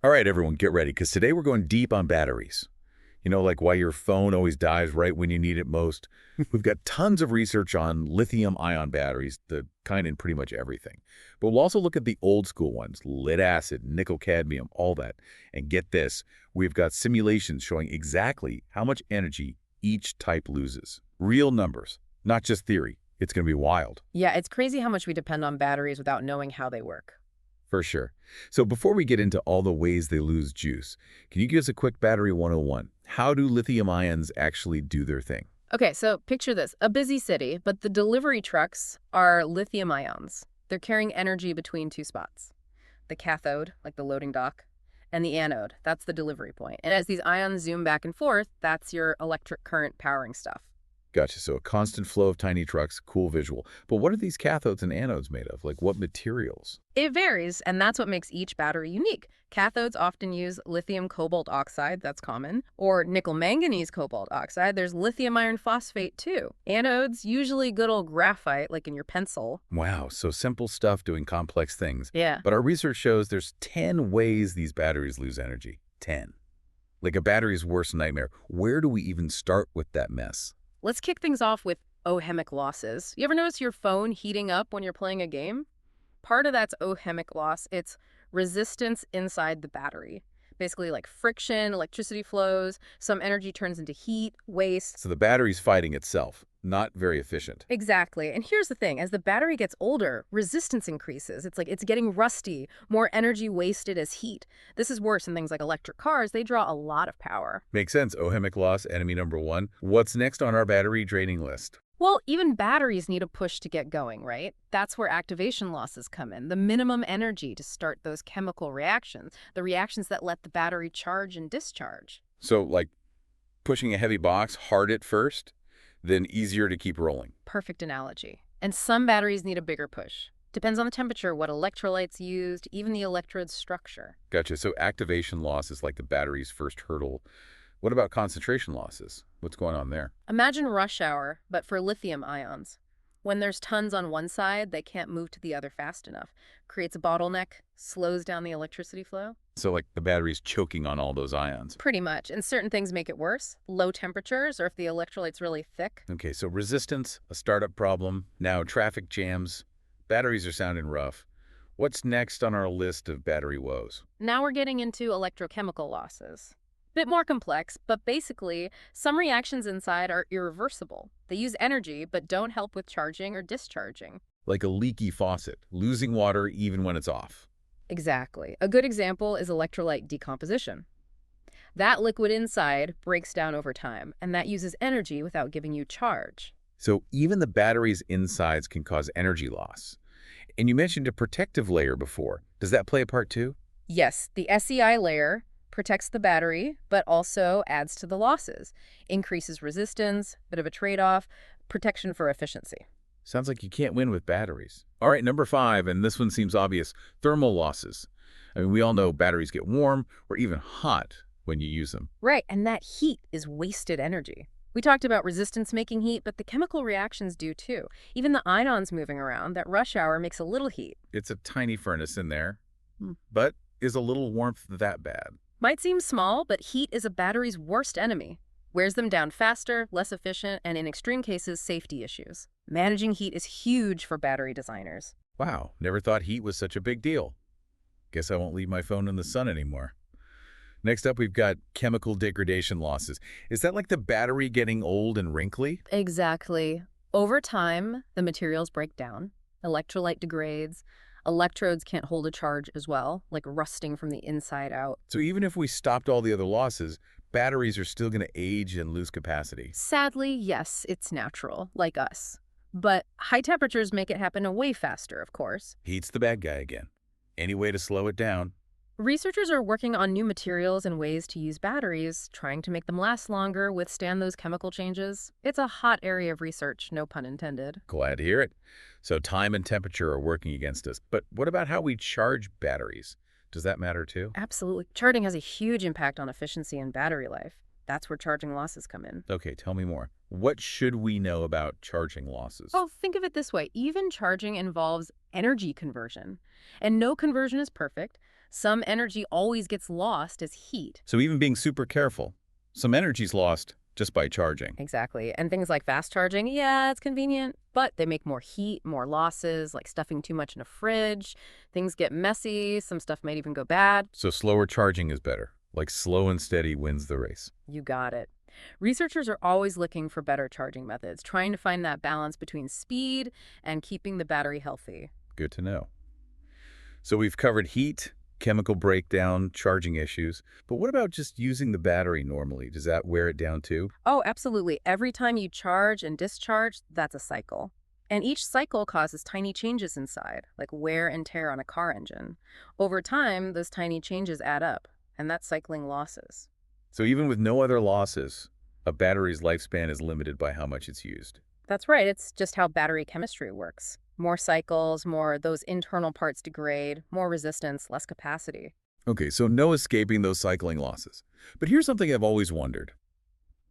All right, everyone, get ready, because today we're going deep on batteries. You know, like why your phone always dies right when you need it most. We've got tons of research on lithium-ion batteries, the kind in pretty much everything. But we'll also look at the old school ones, lead acid, nickel cadmium, all that. And get this, we've got simulations showing exactly how much energy each type loses. Real numbers, not just theory. It's going to be wild. Yeah, it's crazy how much we depend on batteries without knowing how they work. For sure. So before we get into all the ways they lose juice, can you give us a quick battery 101? How do lithium ions actually do their thing? Okay, so picture this, a busy city, but the delivery trucks are lithium ions. They're carrying energy between two spots. The cathode, like the loading dock, and the anode, that's the delivery point. And as these ions zoom back and forth, that's your electric current powering stuff. Gotcha. So a constant flow of tiny trucks, cool visual. But what are these cathodes and anodes made of? Like what materials? It varies, and that's what makes each battery unique. Cathodes often use lithium cobalt oxide, that's common, or nickel manganese cobalt oxide. There's lithium iron phosphate too. Anodes, usually good old graphite, like in your pencil. Wow, so simple stuff doing complex things. Yeah. But our research shows there's 10 ways these batteries lose energy. 10. Like a battery's worst nightmare. Where do we even start with that mess? Let's kick things off with ohmic losses. You ever notice your phone heating up when you're playing a game? Part of that's ohmic loss. It's resistance inside the battery. Basically like friction, electricity flows, some energy turns into heat, waste. So the battery's fighting itself. Not very efficient. Exactly. And here's the thing, as the battery gets older, resistance increases. It's like it's getting rusty, more energy wasted as heat. This is worse in things like electric cars. They draw a lot of power. Makes sense. Ohmic loss, enemy number one. What's next on our battery draining list? Well, even batteries need a push to get going, right? That's where activation losses come in, the minimum energy to start those chemical reactions, the reactions that let the battery charge and discharge. So, like, pushing a heavy box hard at first, then easier to keep rolling. Perfect analogy. And some batteries need a bigger push. Depends on the temperature, what electrolytes used, even the electrode's structure. Gotcha. So activation loss is like the battery's first hurdle. What about concentration losses? What's going on there? Imagine rush hour, but for lithium ions. When there's tons on one side, they can't move to the other fast enough. Creates a bottleneck, slows down the electricity flow. So like the battery's choking on all those ions. Pretty much. And certain things make it worse. Low temperatures, or if the electrolyte's really thick. Okay, so resistance, a startup problem, now traffic jams. Batteries are sounding rough. What's next on our list of battery woes? Now we're getting into electrochemical losses. Bit more complex, but basically, some reactions inside are irreversible. They use energy, but don't help with charging or discharging. Like a leaky faucet, losing water even when it's off. Exactly. A good example is electrolyte decomposition. That liquid inside breaks down over time, and that uses energy without giving you charge. So even the battery's insides can cause energy loss. And you mentioned a protective layer before. Does that play a part too? Yes, the SEI layer protects the battery, but also adds to the losses. Increases resistance, bit of a trade-off, protection for efficiency. Sounds like you can't win with batteries. All right, number 5, and this one seems obvious, thermal losses. I mean, we all know batteries get warm or even hot when you use them. Right, and that heat is wasted energy. We talked about resistance making heat, but the chemical reactions do too. Even the ions moving around, that rush hour makes a little heat. It's a tiny furnace in there, but is a little warmth that bad? Might seem small, but heat is a battery's worst enemy. Wears them down faster, less efficient, and in extreme cases, safety issues. Managing heat is huge for battery designers. Wow, never thought heat was such a big deal. Guess I won't leave my phone in the sun anymore. Next up, we've got chemical degradation losses. Is that like the battery getting old and wrinkly? Exactly. Over time, the materials break down, electrolyte degrades, electrodes can't hold a charge as well, like rusting from the inside out. So even if we stopped all the other losses, batteries are still going to age and lose capacity. Sadly, yes, it's natural, like us. But high temperatures make it happen way faster, of course. Heat's the bad guy again. Any way to slow it down? Researchers are working on new materials and ways to use batteries, trying to make them last longer, withstand those chemical changes. It's a hot area of research, no pun intended. Glad to hear it. So time and temperature are working against us. But what about how we charge batteries? Does that matter too? Absolutely. Charging has a huge impact on efficiency and battery life. That's where charging losses come in. Okay, tell me more. What should we know about charging losses? Oh, think of it this way. Even charging involves energy conversion. And no conversion is perfect. Some energy always gets lost as heat. So even being super careful, some energy's lost just by charging. Exactly. And things like fast charging, yeah, it's convenient, but they make more heat, more losses, like stuffing too much in a fridge. Things get messy. Some stuff might even go bad. So slower charging is better. Like slow and steady wins the race. You got it. Researchers are always looking for better charging methods, trying to find that balance between speed and keeping the battery healthy. Good to know. So we've covered heat, chemical breakdown, charging issues. But what about just using the battery normally? Does that wear it down too? Oh, absolutely. Every time you charge and discharge, that's a cycle. And each cycle causes tiny changes inside, like wear and tear on a car engine. Over time, those tiny changes add up, and that's cycling losses. So even with no other losses, a battery's lifespan is limited by how much it's used. That's right. It's just how battery chemistry works. More cycles, more those internal parts degrade, more resistance, less capacity. Okay, so no escaping those cycling losses. But here's something I've always wondered.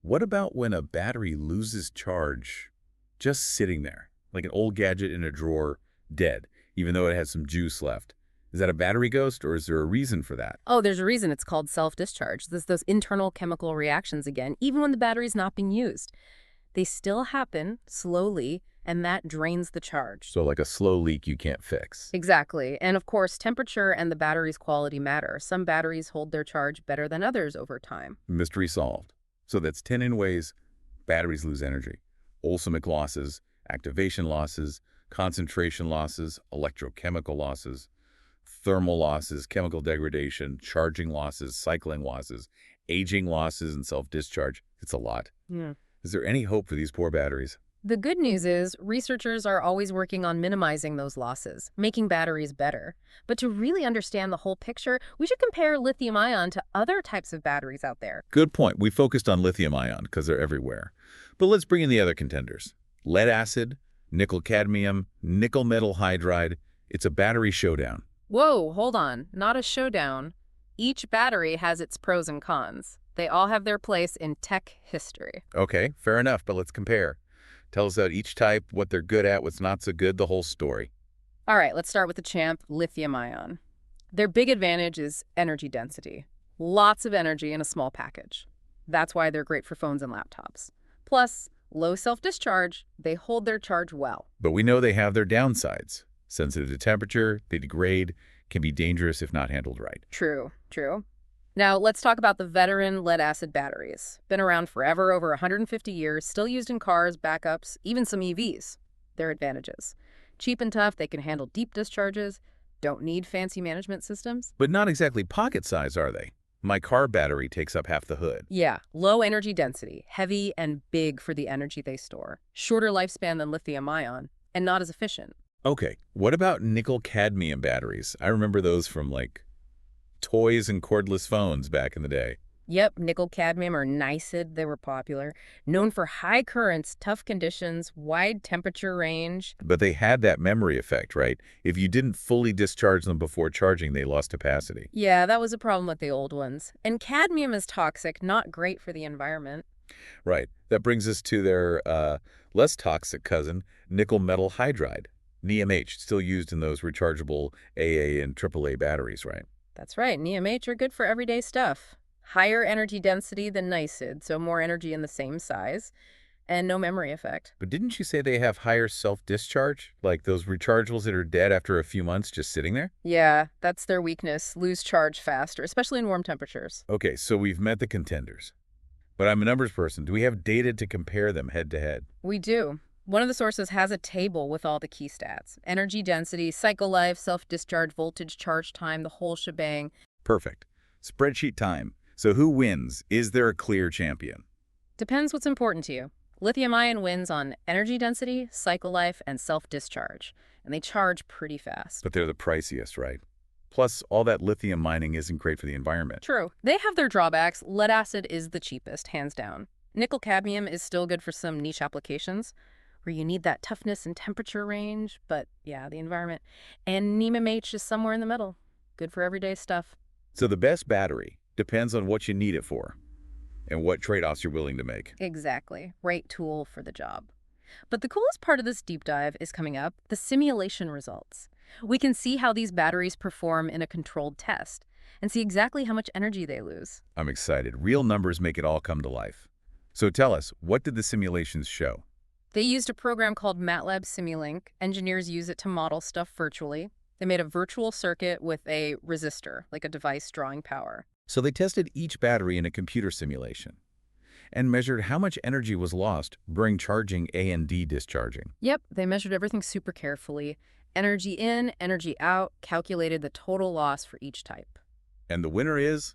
What about when a battery loses charge just sitting there, like an old gadget in a drawer, dead, even though it has some juice left? Is that a battery ghost, or is there a reason for that? Oh, there's a reason it's called self-discharge. There's those internal chemical reactions again, even when the battery's not being used. They still happen slowly, and that drains the charge. So like a slow leak you can't fix. Exactly. And of course, temperature and the battery's quality matter. Some batteries hold their charge better than others over time. Mystery solved. So that's 10 in ways batteries lose energy. Ulsimic losses, activation losses, concentration losses, electrochemical losses, thermal losses, chemical degradation, charging losses, cycling losses, aging losses, and self-discharge. It's a lot. Yeah. Is there any hope for these poor batteries? The good news is researchers are always working on minimizing those losses, making batteries better. But to really understand the whole picture, we should compare lithium-ion to other types of batteries out there. Good point. We focused on lithium-ion because they're everywhere. But let's bring in the other contenders. Lead acid, nickel cadmium, nickel metal hydride. It's a battery showdown. Whoa, hold on. Not a showdown. Each battery has its pros and cons. They all have their place in tech history. Okay, fair enough, but let's compare. Tell us about each type, what they're good at, what's not so good, the whole story. All right, let's start with the champ, lithium-ion. Their big advantage is energy density. Lots of energy in a small package. That's why they're great for phones and laptops. Plus, low self-discharge, they hold their charge well. But we know they have their downsides. Sensitive to temperature, they degrade, can be dangerous if not handled right. True, true. Now, let's talk about the veteran lead-acid batteries. Been around forever, over 150 years, still used in cars, backups, even some EVs. Their advantages. Cheap and tough, they can handle deep discharges, don't need fancy management systems. But not exactly pocket size, are they? My car battery takes up half the hood. Yeah, low energy density, heavy and big for the energy they store. Shorter lifespan than lithium-ion, and not as efficient. Okay, what about nickel cadmium batteries? I remember those from like toys and cordless phones back in the day. Yep, nickel cadmium or NICID, they were popular. Known for high currents, tough conditions, wide temperature range. But they had that memory effect, right? If you didn't fully discharge them before charging, they lost capacity. Yeah, that was a problem with the old ones. And cadmium is toxic, not great for the environment. Right. That brings us to their less toxic cousin, nickel metal hydride. NiMH, still used in those rechargeable AA and AAA batteries, right? That's right, NiMH are good for everyday stuff. Higher energy density than NICID, so more energy in the same size, and no memory effect. But didn't you say they have higher self-discharge? Like those rechargeables that are dead after a few months just sitting there? Yeah, that's their weakness, lose charge faster, especially in warm temperatures. Okay, so we've met the contenders. But I'm a numbers person. Do we have data to compare them head to head? We do. One of the sources has a table with all the key stats. Energy density, cycle life, self-discharge, voltage, charge time, the whole shebang. Perfect. Spreadsheet time. So who wins? Is there a clear champion? Depends what's important to you. Lithium-ion wins on energy density, cycle life, and self-discharge. And they charge pretty fast. But they're the priciest, right? Plus, all that lithium mining isn't great for the environment. True. They have their drawbacks. Lead acid is the cheapest, hands down. Nickel cadmium is still good for some niche applications, where you need that toughness and temperature range, but yeah, the environment. And NiMH is somewhere in the middle. Good for everyday stuff. So the best battery depends on what you need it for and what trade-offs you're willing to make. Exactly. Right tool for the job. But the coolest part of this deep dive is coming up, the simulation results. We can see how these batteries perform in a controlled test and see exactly how much energy they lose. I'm excited. Real numbers make it all come to life. So tell us, what did the simulations show? They used a program called MATLAB Simulink. Engineers use it to model stuff virtually. They made a virtual circuit with a resistor, like a device drawing power. So they tested each battery in a computer simulation and measured how much energy was lost during charging and discharging. Yep, they measured everything super carefully. Energy in, energy out, calculated the total loss for each type. And the winner is,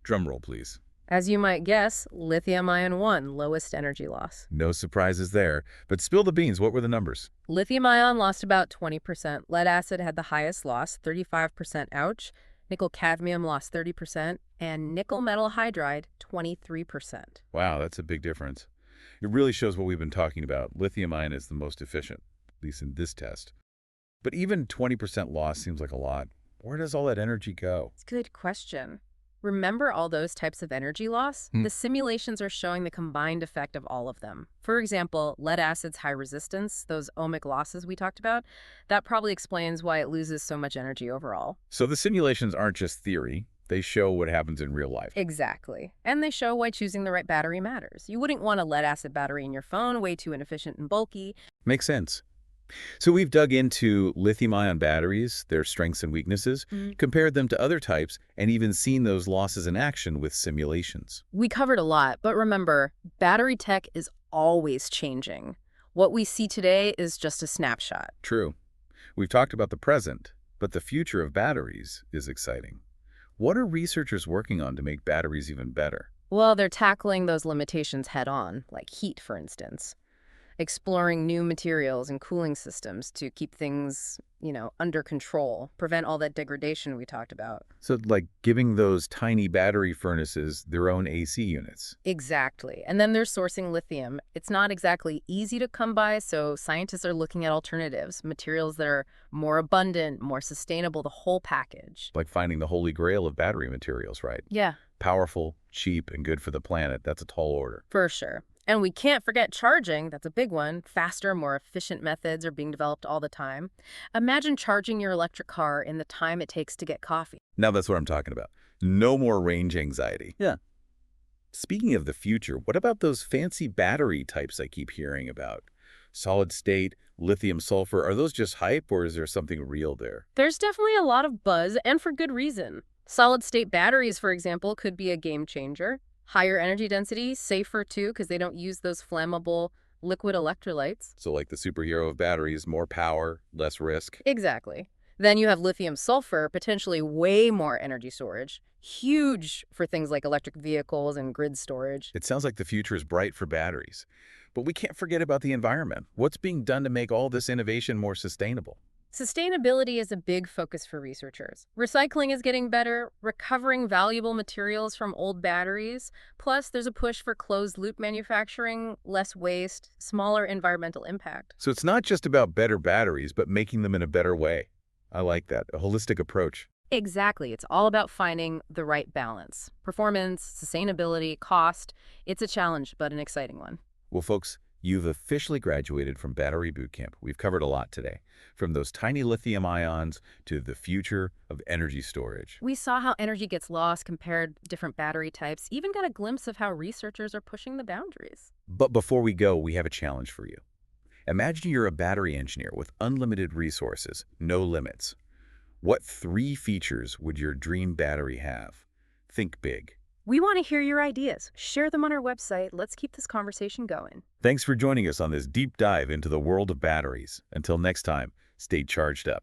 drumroll please. As you might guess, lithium-ion won, lowest energy loss. No surprises there, but spill the beans, what were the numbers? Lithium-ion lost about 20%. Lead acid had the highest loss, 35%, ouch. Nickel cadmium lost 30%, and nickel metal hydride, 23%. Wow, that's a big difference. It really shows what we've been talking about. Lithium-ion is the most efficient, at least in this test. But even 20% loss seems like a lot. Where does all that energy go? It's a good question. Remember all those types of energy loss? The simulations are showing the combined effect of all of them. For example, lead acid's high resistance, those ohmic losses we talked about, that probably explains why it loses so much energy overall. So the simulations aren't just theory. They show what happens in real life. Exactly. And they show why choosing the right battery matters. You wouldn't want a lead acid battery in your phone, way too inefficient and bulky. Makes sense. So we've dug into lithium-ion batteries, their strengths and weaknesses, compared them to other types, and even seen those losses in action with simulations. We covered a lot, but remember, battery tech is always changing. What we see today is just a snapshot. True. We've talked about the present, but the future of batteries is exciting. What are researchers working on to make batteries even better? Well, they're tackling those limitations head-on, like heat, for instance. Exploring new materials and cooling systems to keep things, under control, prevent all that degradation we talked about. So like giving those tiny battery furnaces their own AC units. Exactly. And then they're sourcing lithium. It's not exactly easy to come by, so scientists are looking at alternatives, materials that are more abundant, more sustainable, the whole package. Like finding the holy grail of battery materials, right? Yeah. Powerful, cheap, and good for the planet. That's a tall order. For sure. And we can't forget charging. That's a big one. Faster, more efficient methods are being developed all the time. Imagine charging your electric car in the time it takes to get coffee. Now that's what I'm talking about. No more range anxiety. Yeah. Speaking of the future, what about those fancy battery types I keep hearing about? Solid state, lithium sulfur, are those just hype or is there something real there? There's definitely a lot of buzz, and for good reason. Solid-state batteries, for example, could be a game changer. Higher energy density, safer too, because they don't use those flammable liquid electrolytes. So like the superhero of batteries, more power, less risk. Exactly. Then you have lithium sulfur, potentially way more energy storage. Huge for things like electric vehicles and grid storage. It sounds like the future is bright for batteries. But we can't forget about the environment. What's being done to make all this innovation more sustainable? Sustainability is a big focus for researchers. Recycling is getting better, recovering valuable materials from old batteries. Plus, there's a push for closed-loop manufacturing, less waste, smaller environmental impact. So it's not just about better batteries, but making them in a better way. I like that, a holistic approach. Exactly. It's all about finding the right balance. Performance, sustainability, cost. It's a challenge, but an exciting one. Well, folks, you've officially graduated from Battery Bootcamp. We've covered a lot today, from those tiny lithium ions to the future of energy storage. We saw how energy gets lost, compared different battery types, even got a glimpse of how researchers are pushing the boundaries. But before we go, we have a challenge for you. Imagine you're a battery engineer with unlimited resources, no limits. What 3 features would your dream battery have? Think big. We want to hear your ideas. Share them on our website. Let's keep this conversation going. Thanks for joining us on this deep dive into the world of batteries. Until next time, stay charged up.